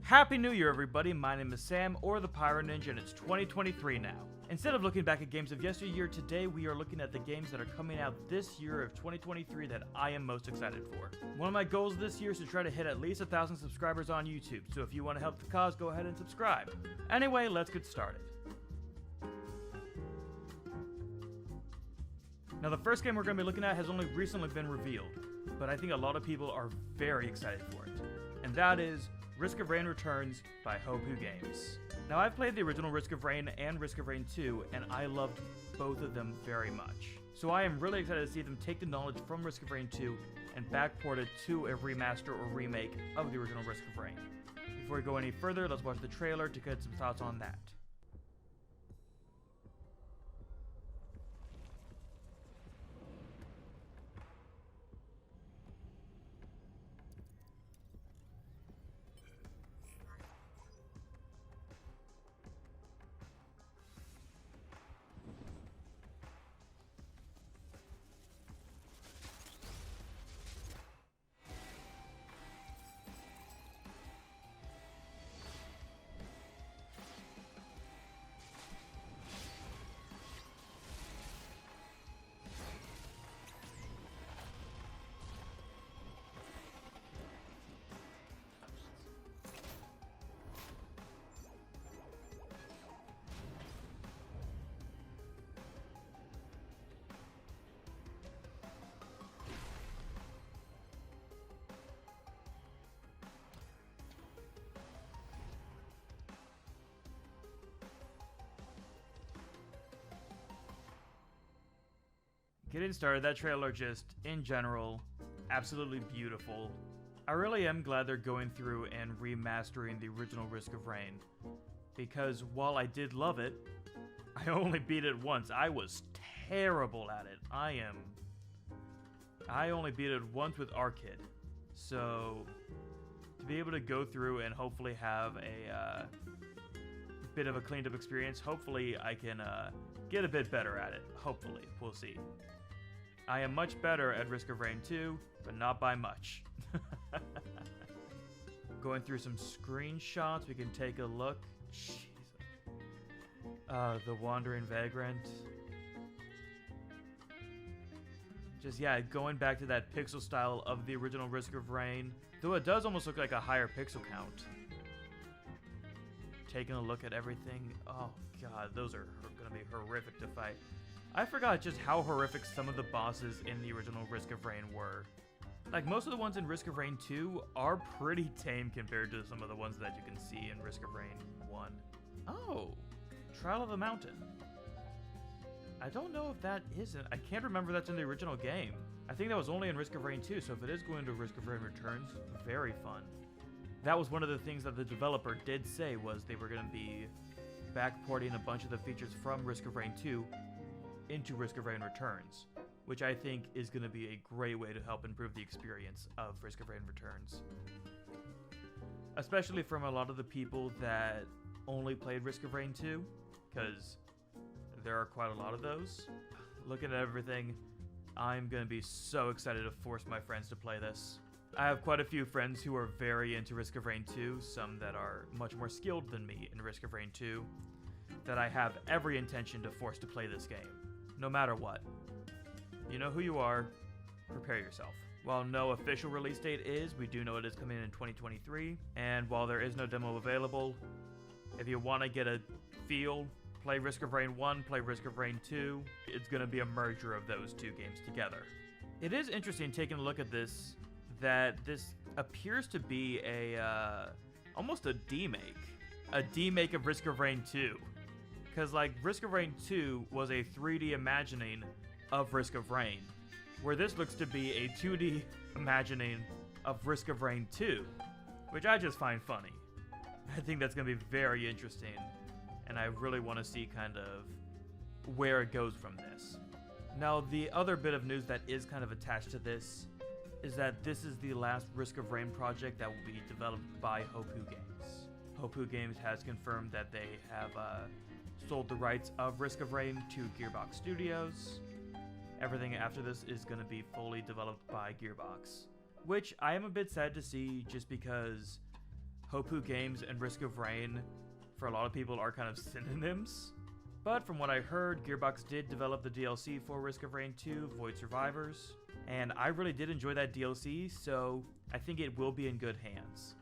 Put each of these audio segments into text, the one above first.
Happy New Year, everybody. My name is Sam, or the Pyro Ninja, and it's 2023 now. Instead of looking back at games of yesteryear, today we are looking at the games that are coming out this year of 2023 that I am most excited for. One of my goals this year is to try to hit at least 1,000 subscribers on YouTube, so if you want to help the cause, go ahead and subscribe. Anyway, let's get started. Now, the first game we're going to be looking at has only recently been revealed, but I think a lot of people are very excited for it, and that is Risk of Rain Returns by Hopu Games. Now, I've played the original Risk of Rain and Risk of Rain 2, and I loved both of them very much. So I am really excited to see them take the knowledge from Risk of Rain 2 and backport it to a remaster or remake of the original Risk of Rain. Before we go any further, let's watch the trailer to get some thoughts on that. Getting started, that trailer just, in general, absolutely beautiful. I really am glad they're going through and remastering the original Risk of Rain, because while I did love it, I only beat it once. I was terrible at it. I only beat it once with Arkid, so to be able to go through and hopefully have a bit of a cleaned up experience, hopefully I can get a bit better at it. Hopefully, we'll see. I am much better at Risk of Rain 2, but not by much. Going through some screenshots, we can take a look. Jesus. The Wandering Vagrant. Just, yeah, going back to that pixel style of the original Risk of Rain. Though it does almost look like a higher pixel count. Taking a look at everything. Oh, God, those are going to be horrific to fight. I forgot just how horrific some of the bosses in the original Risk of Rain were. Like, most of the ones in Risk of Rain 2 are pretty tame compared to some of the ones that you can see in Risk of Rain 1. Oh, Trial of the Mountain. I don't know if that isn't. I can't remember if that's in the original game. I think that was only in Risk of Rain 2, so if it is going to Risk of Rain Returns, very fun. That was one of the things that the developer did say, was they were going to be backporting a bunch of the features from Risk of Rain 2 into Risk of Rain Returns, which I think is going to be a great way to help improve the experience of Risk of Rain Returns. Especially from a lot of the people that only played Risk of Rain 2, because there are quite a lot of those. Looking at everything, I'm going to be so excited to force my friends to play this. I have quite a few friends who are very into Risk of Rain 2, some that are much more skilled than me in Risk of Rain 2, that I have every intention to force to play this game. No matter what. You know who you are, prepare yourself. While no official release date is, we do know it is coming in 2023, and while there is no demo available, if you want to get a feel, play Risk of Rain 1, play Risk of Rain 2, it's going to be a merger of those two games together. It is interesting taking a look at this, that this appears to be almost a demake of Risk of Rain 2. Because, like, Risk of Rain 2 was a 3D imagining of Risk of Rain, where this looks to be a 2D imagining of Risk of Rain 2, which I just find funny. I think that's going to be very interesting, and I really want to see kind of where it goes from this. Now, the other bit of news that is kind of attached to this is that this is the last Risk of Rain project that will be developed by Hopu Games. Hopu Games has confirmed that they have sold the rights of Risk of Rain to Gearbox Studios. Everything after this is going to be fully developed by Gearbox, which I am a bit sad to see, just because Hopu Games and Risk of Rain, for a lot of people, are kind of synonyms. But from what I heard, Gearbox did develop the DLC for Risk of Rain 2, Void Survivors, and I really did enjoy that DLC, so I think it will be in good hands.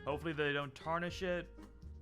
Hopefully they don't tarnish it,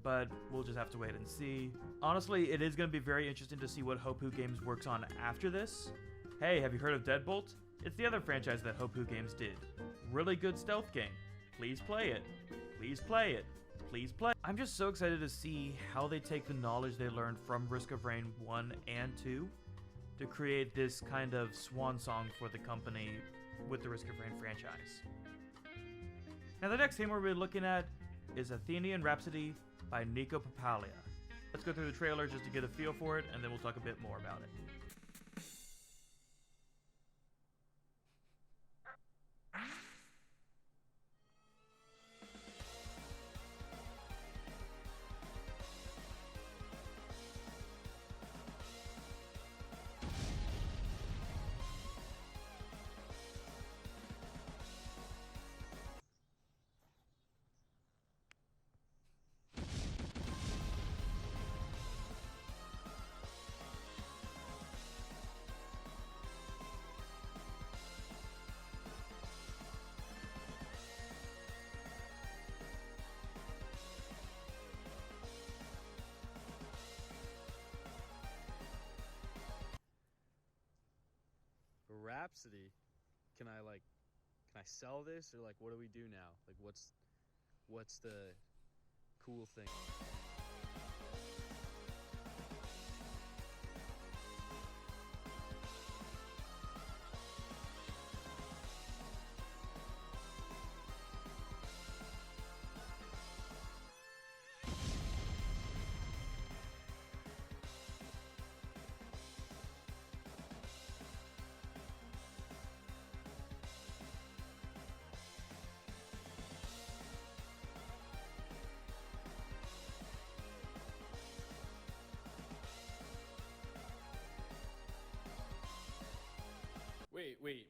but we'll just have to wait and see. Honestly, it is going to be very interesting to see what Hopu Games works on after this. Hey, have you heard of Deadbolt? It's the other franchise that Hopu Games did. Really good stealth game. Please play it. Please play it. Please play. I'm just so excited to see how they take the knowledge they learned from Risk of Rain 1 and 2 to create this kind of swan song for the company with the Risk of Rain franchise. Now the next game we're really looking at is Athenian Rhapsody by Nico Papalia. Let's go through the trailer just to get a feel for it, and then we'll talk a bit more about it. Rhapsody, can I sell this, or like what do we do now? Like what's the cool thing?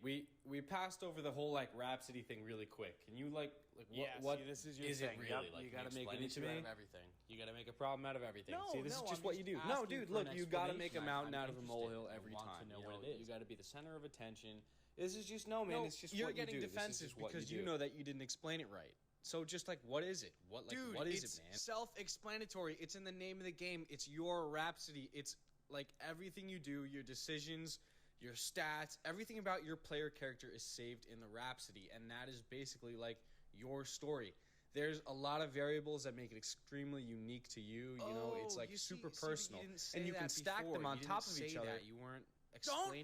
Wait, we passed over the whole like Rhapsody thing really quick. Can you like what see, this is your is thing. it really? Yep, Like, you can gotta make an explain it to issue me? out of everything. You gotta make a problem out of everything. No, See, this no, is just I'm what you just do. No, asking dude, for look, an you gotta make a explanation. mountain I'm out of a interested. molehill I every want to time. know You what know, it is. you gotta be the center of attention. This is just man. It's just you're what getting you do. defensive This is just what because you you do. know that you didn't explain it right. So just like, what is it? What is it's it, man? self-explanatory. It's in the name of the game. It's your Rhapsody. It's like everything you do, your decisions, your stats, everything about your player character is saved in the Rhapsody, and that is basically like your story. There's a lot of variables that make it extremely unique to you. You know, it's like super personal, and you can stack them on top of each other. You weren't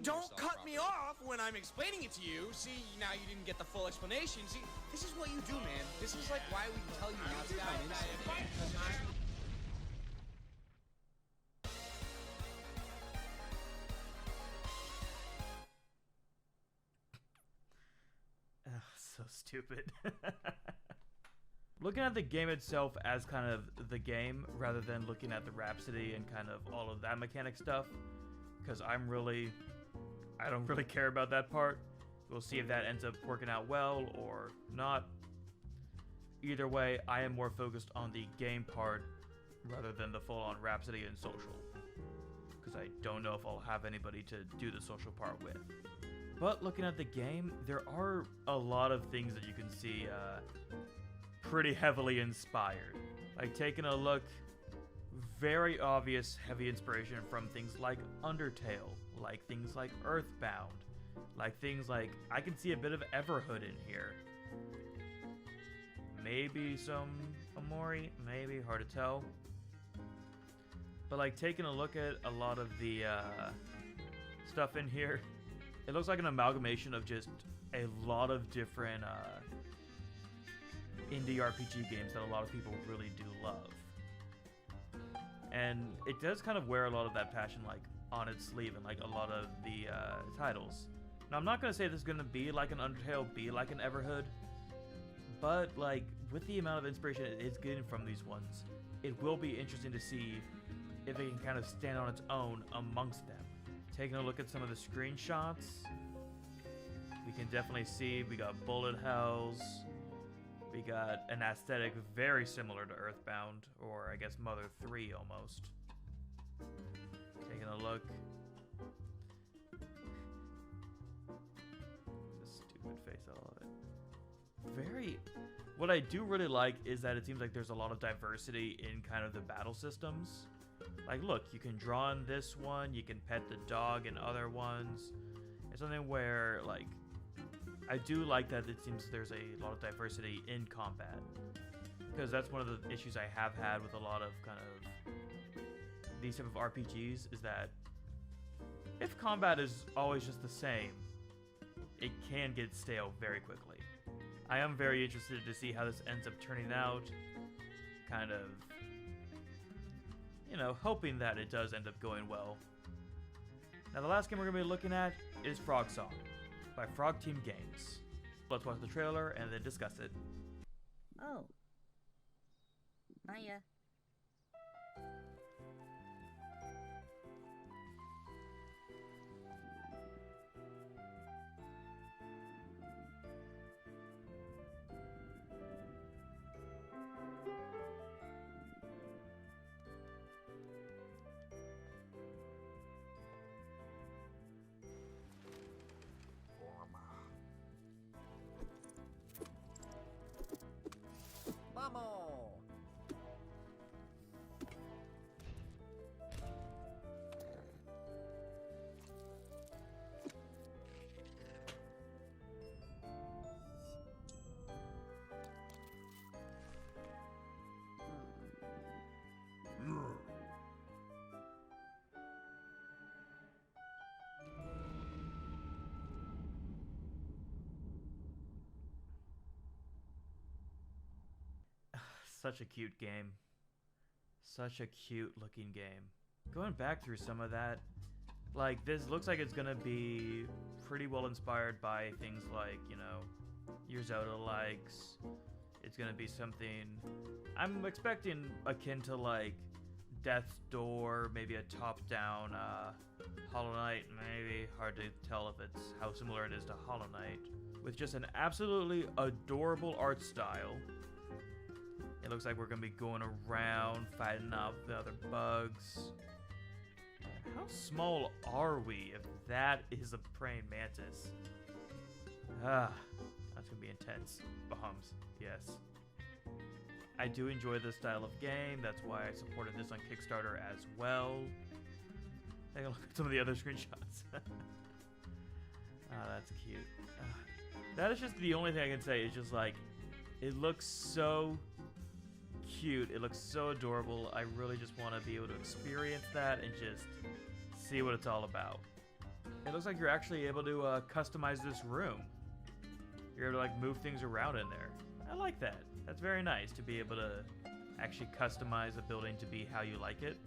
Don't cut me off when I'm explaining it to you. See, now you didn't get the full explanation. See, this is what you do, man. This is like why we tell you not to come in. So stupid. Looking at the game itself as kind of the game rather than looking at the Rhapsody and kind of all of that mechanic stuff, because I don't really care about that part. We'll see if that ends up working out well or not. Either way, I am more focused on the game part rather than the full-on Rhapsody and social, because I don't know if I'll have anybody to do the social part with. But looking at the game, there are a lot of things that you can see pretty heavily inspired. Like taking a look, very obvious heavy inspiration from things like Undertale, like things like Earthbound, like things like, I can see a bit of Everhood in here. Maybe some Omori, maybe, hard to tell. But like taking a look at a lot of the stuff in here, it looks like an amalgamation of just a lot of different indie RPG games that a lot of people really do love. And it does kind of wear a lot of that passion like on its sleeve in like a lot of the titles. Now I'm not going to say this is going to be like an Undertale, be like an Everhood, but like with the amount of inspiration it is getting from these ones, it will be interesting to see if it can kind of stand on its own amongst them. Taking a look at some of the screenshots, we can definitely see we got bullet hells, We got an aesthetic very similar to Earthbound, or I guess Mother 3 almost. Taking a look. The stupid face, I love it. Very... What I do really like is that it seems like there's a lot of diversity in kind of the battle systems. Like, look, you can draw in this one, you can pet the dog in other ones. It's something where, like, I do like that it seems there's a lot of diversity in combat. Because that's one of the issues I have had with a lot of kind of these type of RPGs, is that if combat is always just the same, it can get stale very quickly. I am very interested to see how this ends up turning out. Kind of, you know, hoping that it does end up going well. Now, the last game we're going to be looking at is Frogsong by Frog Team Games. Let's watch the trailer and then discuss it. Oh. Hiya. Vamos! Such a cute game. Such a cute looking game. Going back through some of that, like, this looks like it's gonna be pretty well inspired by things like, you know, your Zelda likes. It's gonna be something I'm expecting akin to, like, Death's Door, maybe a top-down Hollow Knight, maybe. Hard to tell if it's how similar it is to Hollow Knight. With just an absolutely adorable art style. It looks like we're going to be going around, fighting off the other bugs. How small are we if that is a praying mantis? Ah, that's going to be intense. Bums, yes. I do enjoy this style of game. That's why I supported this on Kickstarter as well. Take a look at some of the other screenshots. Ah, that's cute. That is just the only thing I can say. It's just like, it looks so cute. It looks so adorable. I really just want to be able to experience that and just see what it's all about. It looks like you're actually able to customize this room. You're able to, like, move things around in there. I like that. That's very nice to be able to actually customize a building to be how you like it.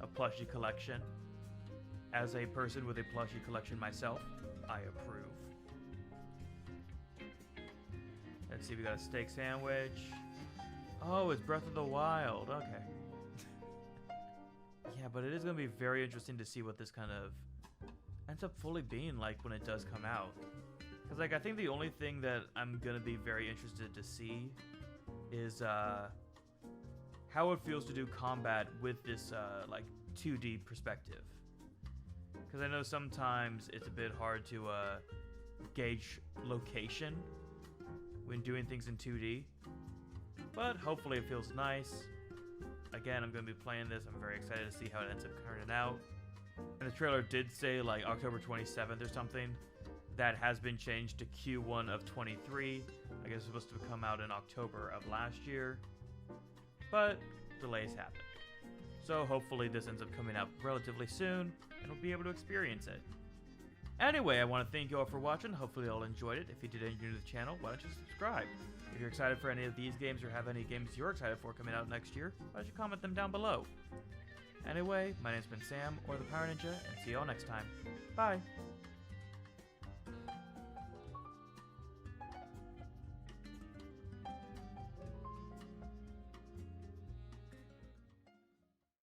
A plushie collection. As a person with a plushie collection myself, I approve. Let's see, we got a steak sandwich. Oh, it's Breath of the Wild. Okay. Yeah, but it is going to be very interesting to see what this kind of ends up fully being like when it does come out. Because, like, I think the only thing that I'm going to be very interested to see is how it feels to do combat with this, like, 2D perspective. Because I know sometimes it's a bit hard to gauge location when doing things in 2D. But hopefully it feels nice. Again, I'm going to be playing this. I'm very excited to see how it ends up turning out. And the trailer did say, like, October 27th or something. That has been changed to Q1 of 23. I guess it's supposed to come out in October of last year. But delays happen. So hopefully this ends up coming out relatively soon, and we'll be able to experience it. Anyway, I want to thank you all for watching. Hopefully you all enjoyed it. If you did enjoy the channel, why don't you subscribe? If you're excited for any of these games or have any games you're excited for coming out next year, why don't you comment them down below? Anyway, my name's been Sam, or the Power Ninja, and see you all next time. Bye!